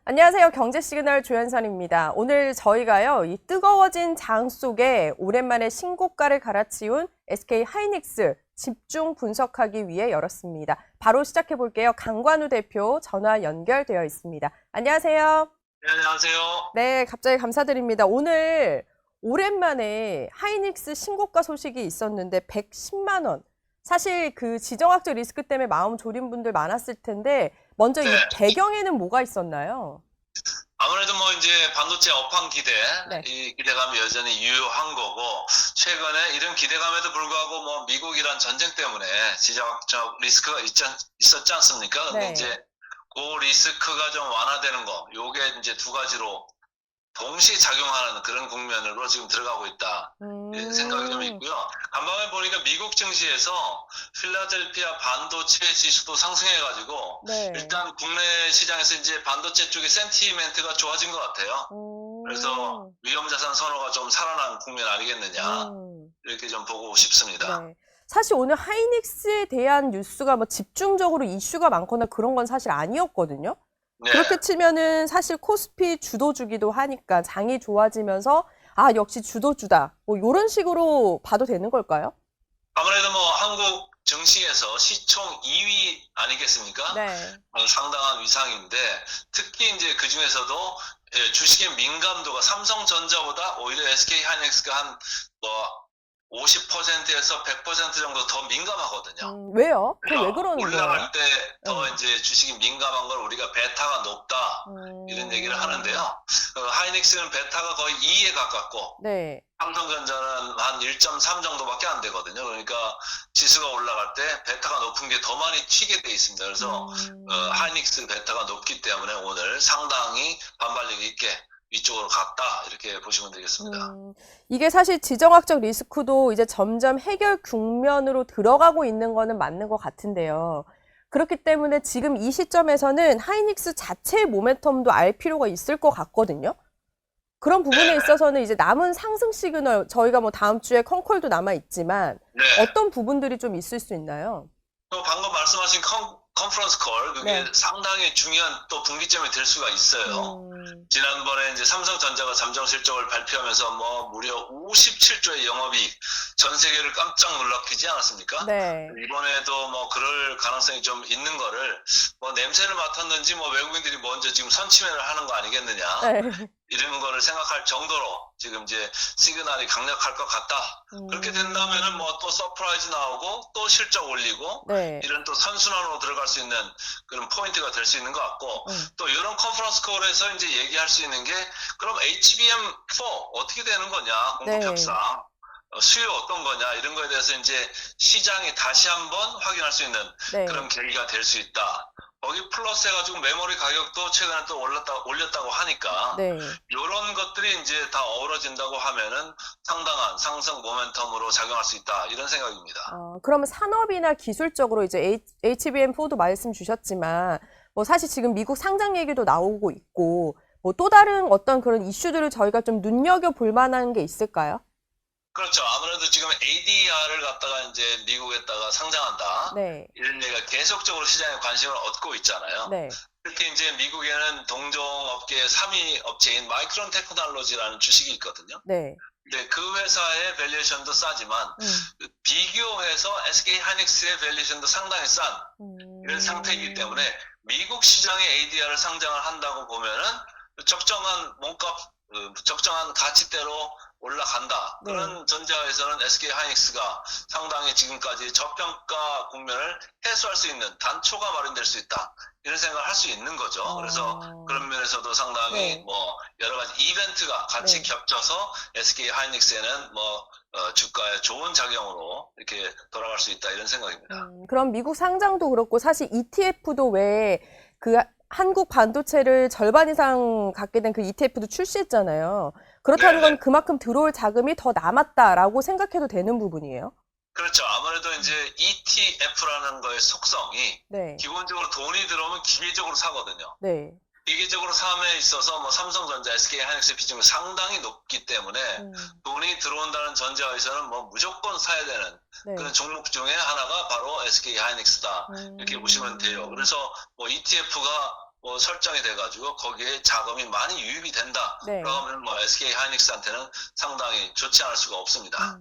안녕하세요. 경제시그널 조현선입니다. 오늘 저희가요, 이 뜨거워진 장 속에 오랜만에 신고가를 갈아치운 SK 하이닉스 집중 분석하기 위해 열었습니다. 바로 시작해 볼게요. 강관우 대표 전화 연결되어 있습니다. 안녕하세요. 네, 안녕하세요. 네, 갑자기 감사드립니다. 오늘 오랜만에 하이닉스 신고가 소식이 있었는데 110만 원. 사실 그 지정학적 리스크 때문에 마음 졸인 분들 많았을 텐데 먼저 이 네. 배경에는 뭐가 있었나요? 아무래도 뭐 이제 반도체 업황 기대, 네. 이 기대감이 여전히 유효한 거고, 최근에 이런 기대감에도 불구하고 뭐 미국이란 전쟁 때문에 지정학적 리스크가 있었지 않습니까? 근데 네. 이제 그 리스크가 좀 완화되는 거, 요게 이제 두 가지로 동시에 작용하는 그런 국면으로 지금 들어가고 있다. 이런 생각이 좀 있고요. 간밤에 보니까 미국 증시에서 필라델피아 반도체 지수도 상승해가지고 네. 일단 국내 시장에서 이제 반도체 쪽의 센티멘트가 좋아진 것 같아요. 그래서 위험자산 선호가 좀 살아난 국면 아니겠느냐 이렇게 좀 보고 싶습니다. 네. 사실 오늘 하이닉스에 대한 뉴스가 뭐 집중적으로 이슈가 많거나 그런 건 사실 아니었거든요. 네. 그렇게 치면은 사실 코스피 주도주기도 하니까 장이 좋아지면서 아, 역시 주도주다. 뭐 이런 식으로 봐도 되는 걸까요? 아무래도 뭐 한국 증시에서 시총 2위 아니겠습니까? 네. 상당한 위상인데 특히 이제 그 중에서도 주식의 민감도가 삼성전자보다 오히려 SK 하이닉스가 한 뭐 50%에서 100% 정도 더 민감하거든요. 왜요? 그게 왜 그러는 거예요? 올라갈 때 더 네. 이제 주식이 민감한 걸 우리가 베타가 높다 이런 얘기를 하는데요. 하이닉스는 베타가 거의 2에 가깝고 네. 삼성전자는 한 1.3 정도밖에 안 되거든요. 그러니까 지수가 올라갈 때 베타가 높은 게 더 많이 튀게 돼 있습니다. 그래서 하이닉스 베타가 높기 때문에 오늘 상당히 반발력 있게 위쪽으로 갔다 이렇게 보시면 되겠습니다. 이게 사실 지정학적 리스크도 이제 점점 해결 국면으로 들어가고 있는 거는 맞는 것 같은데요. 그렇기 때문에 지금 이 시점에서는 하이닉스 자체의 모멘텀도 알 필요가 있을 것 같거든요. 그런 부분에 네. 있어서는 이제 남은 상승 시그널, 저희가 뭐 다음 주에 컨콜도 남아 있지만 네. 어떤 부분들이 좀 있을 수 있나요? 또 방금 말씀하신 컨퍼런스 콜 그게 네. 상당히 중요한 또 분기점이 될 수가 있어요. 지난번에 이제 삼성전자가 잠정 실적을 발표하면서 뭐 무려 57조의 영업이익 전 세계를 깜짝 놀라키지 않았습니까? 네. 이번에도 뭐 그럴 가능성이 좀 있는 거를 뭐 냄새를 맡았는지 뭐 외국인들이 먼저 지금 선취매를 하는 거 아니겠느냐 네. 이런 거를 생각할 정도로 지금 이제 시그널이 강력할 것 같다. 그렇게 된다면은 뭐 또 서프라이즈 나오고 또 실적 올리고 네. 이런 또 선순환으로 들어갈 수 있는 그런 포인트가 될 수 있는 것 같고 또 이런 컨퍼런스 콜에서 이제 얘기할 수 있는 게 그럼 HBM4 어떻게 되는 거냐 공급 네. 협상 수요 어떤 거냐 이런 거에 대해서 이제 시장이 다시 한번 확인할 수 있는 네. 그런 계기가 될 수 있다. 거기 플러스 해가지고 메모리 가격도 최근에 또 올렸다고 하니까 네. 이런 것들이 이제 다 어우러진다고 하면은 상당한 상승 모멘텀으로 작용할 수 있다 이런 생각입니다. 그러면 산업이나 기술적으로 이제 HBM4도 말씀 주셨지만 뭐 사실 지금 미국 상장 얘기도 나오고 있고 뭐 또 다른 어떤 그런 이슈들을 저희가 좀 눈여겨볼 만한 게 있을까요? 그렇죠. 아무래도 지금 ADR을 갖다가 이제 미국에다가 상장한다. 네. 이런 얘기가 계속적으로 시장에 관심을 얻고 있잖아요. 네. 특히 이제 미국에는 동종업계 3위 업체인 마이크론 테크놀로지라는 주식이 있거든요. 네. 근데 그 회사의 밸류에이션도 싸지만 비교해서 SK 하이닉스의 밸류에이션도 상당히 싼 이런 상태이기 때문에 미국 시장에 ADR을 상장을 한다고 보면은 적정한 몸값, 적정한 가치대로 올라간다. 네. 그런 전제하에서는 SK 하이닉스가 상당히 지금까지 저평가 국면을 해소할 수 있는 단초가 마련될 수 있다. 이런 생각을 할 수 있는 거죠. 그래서 그런 면에서도 상당히 네. 뭐 여러 가지 이벤트가 같이 네. 겹쳐서 SK 하이닉스에는 뭐 주가에 좋은 작용으로 이렇게 돌아갈 수 있다. 이런 생각입니다. 그럼 미국 상장도 그렇고 사실 ETF도 왜 그 한국 반도체를 절반 이상 갖게 된 그 ETF도 출시했잖아요. 그렇다는 건 네네. 그만큼 들어올 자금이 더 남았다라고 생각해도 되는 부분이에요? 그렇죠. 아무래도 이제 ETF라는 거의 속성이 네. 기본적으로 돈이 들어오면 기계적으로 사거든요. 네. 기계적으로 삶에 있어서 뭐 삼성전자, SK 하이닉스 비중이 상당히 높기 때문에 돈이 들어온다는 전제하에서는 뭐 무조건 사야 되는 네. 그런 종목 중에 하나가 바로 SK 하이닉스다 이렇게 보시면 돼요. 그래서 뭐 ETF가 설정이 돼가지고 거기에 자금이 많이 유입이 된다. 네. 그러면 SK 하이닉스한테는 상당히 좋지 않을 수가 없습니다.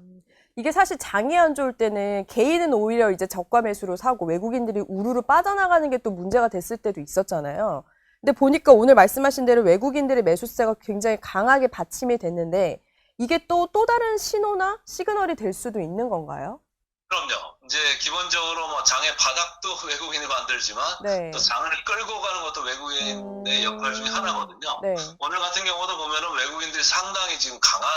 이게 사실 장이 안 좋을 때는 개인은 오히려 이제 저가 매수로 사고 외국인들이 우르르 빠져나가는 게 또 문제가 됐을 때도 있었잖아요. 근데 보니까 오늘 말씀하신 대로 외국인들의 매수세가 굉장히 강하게 받침이 됐는데 이게 또 다른 신호나 시그널이 될 수도 있는 건가요? 그럼요. 이제 기본적으로 장의 바닥도 외국인이 만들지만 네. 또 장을 끌고 가는 것도 외국인의 역할 중에 하나거든요. 네. 오늘 같은 경우도 보면은 외국인들이 상당히 지금 강한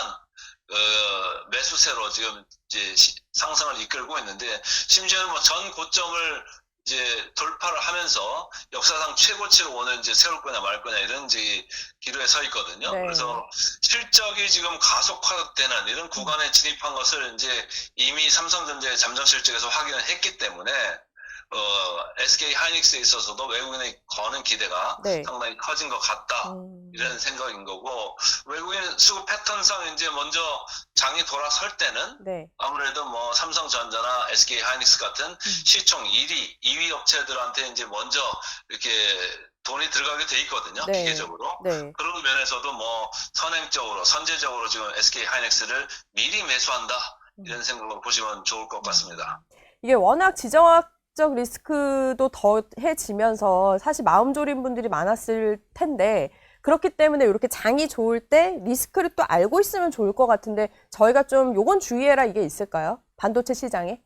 매수세로 지금 이제 상승을 이끌고 있는데 심지어는 전 고점을 이제 돌파를 하면서 역사상 최고치로 오늘 이제 세울 거냐 말 거냐 이런 이제 기로에 서 있거든요. 네. 그래서 실적이 지금 가속화되는 이런 구간에 진입한 것을 이제 이미 삼성전자의 잠정 실적에서 확인을 했기 때문에 SK 하이닉스에 있어서도 외국인의 거는 기대가 네. 상당히 커진 것 같다. 이런 생각인 거고, 외국인 수급 패턴상 이제 먼저 장이 돌아설 때는 네. 아무래도 삼성전자나 SK 하이닉스 같은 시총 1위, 2위 업체들한테 이제 먼저 이렇게 돈이 들어가게 돼 있거든요. 네. 기계적으로. 네. 그런 면에서도 선행적으로, 선제적으로 지금 SK 하이닉스를 미리 매수한다. 이런 생각으로 보시면 좋을 것 같습니다. 이게 워낙 지정학 리스크도 더해지면서 사실 마음 졸인 분들이 많았을 텐데 그렇기 때문에 이렇게 장이 좋을 때 리스크를 또 알고 있으면 좋을 것 같은데 저희가 좀 요건 주의해라 이게 있을까요? 반도체 시장에?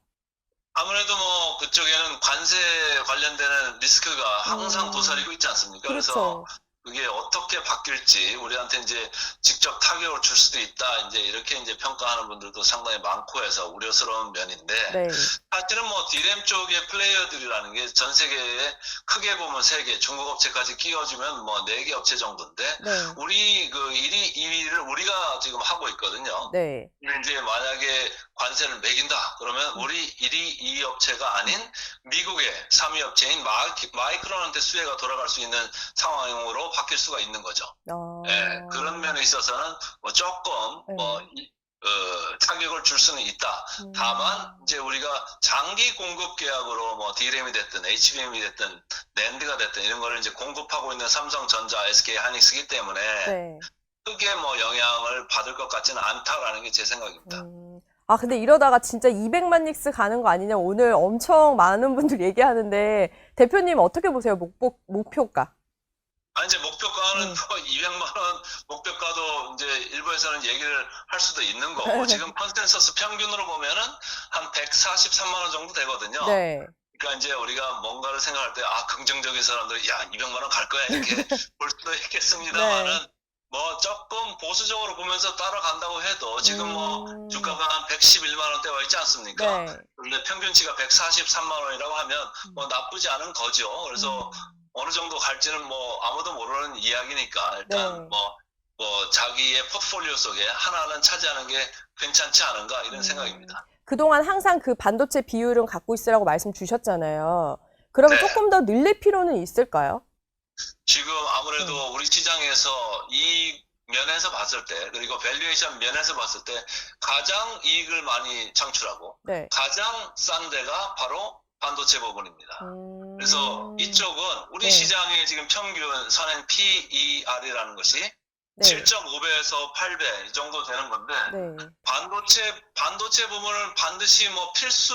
아무래도 그쪽에는 관세 관련되는 리스크가 항상 도사리고 있지 않습니까? 그렇죠. 그래서 그게 어떻게 바뀔지 우리한테 이제 직접 타격을 줄 수도 있다. 이제 이렇게 이제 평가하는 분들도 상당히 많고 해서 우려스러운 면인데 네. 사실은 DRAM 쪽의 플레이어들이라는 게 전 세계에 크게 보면 3개, 중국 업체까지 끼워주면 4개 업체 정도인데 네. 우리 그 1위, 2위를 우리가 지금 하고 있거든요. 네. 근데 이제 만약에 관세를 매긴다 그러면 우리 1위, 2위 업체가 아닌 미국의 3위 업체인 마이크론한테 수혜가 돌아갈 수 있는 상황으로 바뀔 수가 있는 거죠. 예, 그런 면에 있어서는 조금 타격을 줄 수는 있다. 다만 이제 우리가 장기 공급 계약으로 DRAM이 됐든 HBM이 됐든 낸드가 됐든 이런 거를 이제 공급하고 있는 삼성전자, SK 하이닉스이기 때문에 네. 크게 영향을 받을 것 같지는 않다라는 게 제 생각입니다. 아, 근데 이러다가 진짜 200만 닉스 가는 거 아니냐 오늘 엄청 많은 분들 얘기하는데 대표님 어떻게 보세요? 목표가? 이제 목표가는 200만 원 목표가도 이제 일부에서는 얘기를 할 수도 있는 거고 지금 컨센서스 평균으로 보면은 한 143만 원 정도 되거든요. 네. 그러니까 이제 우리가 뭔가를 생각할 때 긍정적인 사람들이 200만 원 갈 거야 이렇게 볼 수도 있겠습니다만은 네. 조금 보수적으로 보면서 따라간다고 해도 지금 주가가 한 111만 원대 와 있지 않습니까? 네. 근데 평균치가 143만 원이라고 하면 나쁘지 않은 거죠. 그래서 어느 정도 갈지는 아무도 모르는 이야기니까 일단 네. 자기의 포트폴리오 속에 하나는 차지하는 게 괜찮지 않은가 이런 생각입니다. 그동안 항상 그 반도체 비율은 갖고 있으라고 말씀 주셨잖아요. 그러면 네. 조금 더 늘릴 필요는 있을까요? 지금 아무래도 우리 시장에서 이 면에서 봤을 때 그리고 밸류에이션 면에서 봤을 때 가장 이익을 많이 창출하고 네. 가장 싼 데가 바로 반도체 부분입니다. 그래서 이쪽은 우리 네. 시장의 지금 평균 선행 PER이라는 것이 네. 7.5배에서 8배 이 정도 되는 건데 네. 반도체 부분을 반드시 필수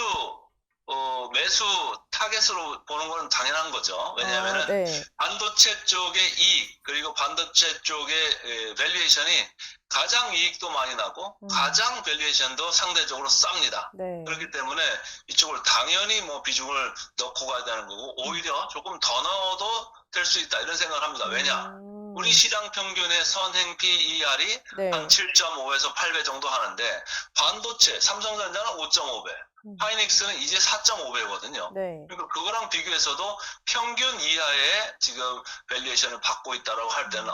매수 타겟으로 보는 건 당연한 거죠. 왜냐하면 네. 반도체 쪽의 이익 그리고 반도체 쪽의 밸류에이션이 가장 이익도 많이 나고 가장 밸류에이션도 상대적으로 쌉니다. 네. 그렇기 때문에 이쪽을 당연히 비중을 넣고 가야 되는 거고 오히려 조금 더 넣어도 될 수 있다 이런 생각을 합니다. 왜냐? 우리 시장 평균의 선행 PER이 네. 한 7.5에서 8배 정도 하는데 반도체 삼성전자는 5.5배 하이닉스는 이제 4.5배거든요. 네. 그러니까 그거랑 비교해서도 평균 이하의 지금 밸류에이션을 받고 있다라고 할 때는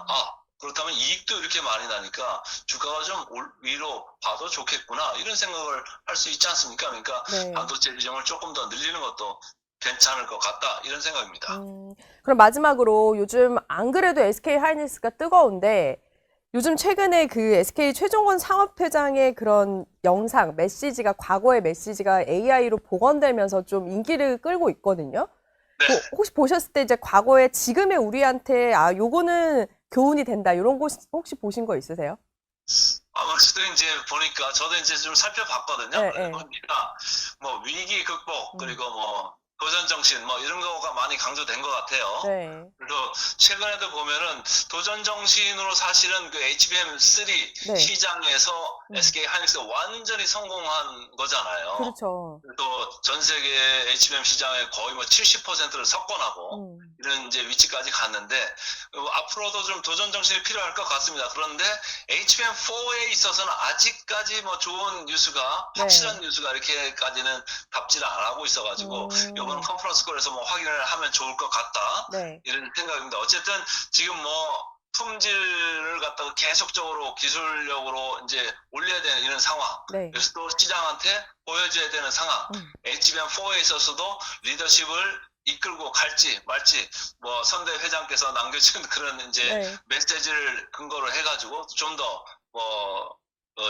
그렇다면 이익도 이렇게 많이 나니까 주가가 좀 위로 봐도 좋겠구나 이런 생각을 할 수 있지 않습니까? 그러니까 네. 반도체 비중을 조금 더 늘리는 것도 괜찮을 것 같다 이런 생각입니다. 그럼 마지막으로 요즘 안 그래도 SK 하이닉스가 뜨거운데 요즘 최근에 그 SK 최종원 상업회장의 그런 영상, 메시지가 과거의 메시지가 AI로 복원되면서 좀 인기를 끌고 있거든요. 네. 혹시 보셨을 때 이제 과거에 지금의 우리한테 요거는 교훈이 된다 이런 거 혹시 보신 거 있으세요? 아무래도 이제 보니까 저도 이제 좀 살펴봤거든요. 네, 보니까 뭐 위기 극복 그리고 뭐 도전 정신 뭐 이런 거가 많이 강조된 것 같아요. 네. 그래서 최근에도 보면은 도전 정신으로 사실은 그 HBM3 네. 시장에서 SK 하이닉스가 완전히 성공한 거잖아요. 그렇죠. 또 전 세계 HBM 시장의 거의 뭐 70%를 석권하고 이런 이제 위치까지 갔는데 앞으로도 좀 도전 정신이 필요할 것 같습니다. 그런데 HBM4에 있어서는 아직까지 뭐 좋은 뉴스가 확실한 뉴스가 이렇게까지는 답지를 안 하고 있어가지고 이번 컨퍼런스 콜에서 뭐 확인을 하면 좋을 것 같다 이런 생각입니다. 어쨌든 지금 뭐 품질을 갖다가 계속적으로 기술력으로 이제 올려야 되는 이런 상황. 그래서 또 시장한테 보여줘야 되는 상황. HBM4에 있어서도 리더십을 이끌고 갈지 말지 뭐 선대 회장께서 남겨준 그런 이제 메시지를 근거로 해가지고 좀 더 뭐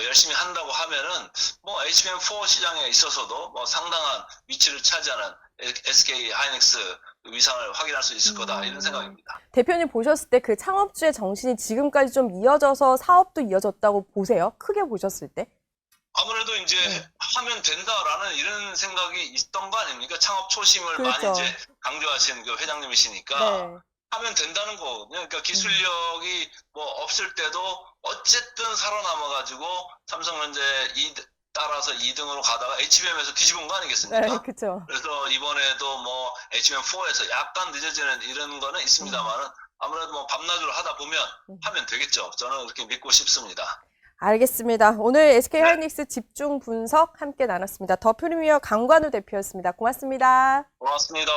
열심히 한다고 하면은 뭐 HBM4 시장에 있어서도 뭐 상당한 위치를 차지하는 SK 하이닉스 위상을 확인할 수 있을 거다 이런 생각입니다. 대표님 보셨을 때 그 창업주의 정신이 지금까지 좀 이어져서 사업도 이어졌다고 보세요? 크게 보셨을 때? 아무래도 이제 하면 된다라는 이런 생각이 있던 거 아닙니까? 창업 초심을 많이 이제 강조하신 그 회장님이시니까 하면 된다는 거거든요. 그러니까 기술력이 뭐 없을 때도 어쨌든 살아남아가지고 삼성전자 따라서 2등으로 가다가 HBM에서 뒤집은 거 아니겠습니까? 네, 그렇죠. 그래서 이번에도 뭐 HBM4에서 약간 늦어지는 이런 거는 있습니다만은 아무래도 뭐 밤낮으로 하다 보면 하면 되겠죠. 저는 그렇게 믿고 싶습니다. 알겠습니다. 오늘 SK 하이닉스 집중 분석 함께 나눴습니다. 더 프리미어 강관우 대표였습니다. 고맙습니다. 고맙습니다.